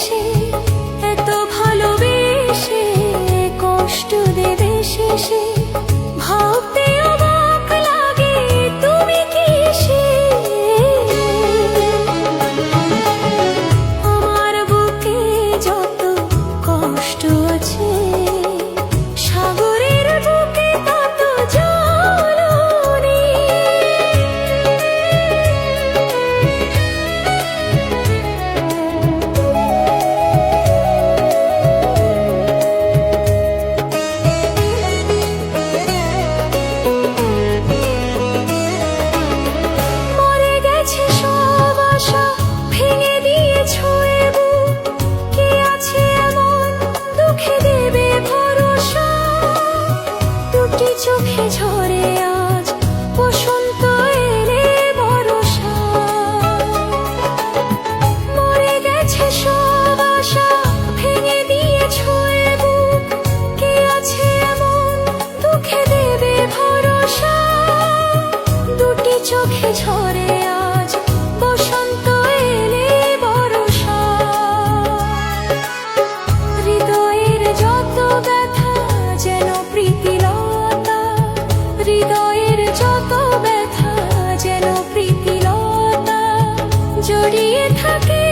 এসে এত ভালোবেসে কষ্ট দেবে শেষে ভাবতে অবাক লাগে তুমি কি সে আমার বুকে যত কষ্ট আছে সাগরের বুকে তত জল মরে গেছে সব আশা ভেঙে দিয়েছো এ বুক কে আছে এমন দুঃখে দেবে ভরসা দুটি চোখে ঝরে আজ বসন্ত এলে বরষা মরে গেছে সব আশা ভেঙে দিয়েছো এ বুক কে আছে এমন দুঃখে দেবে ভরসা দুটি চোখে ঝরে আজ বসন্ত এলে বরষা হৃদয়ের যত ব্যথা যেন প্রীতিলতা হৃদয়ের যত ব্যথা যেন প্রীতিলতা জড়িয়ে থাকে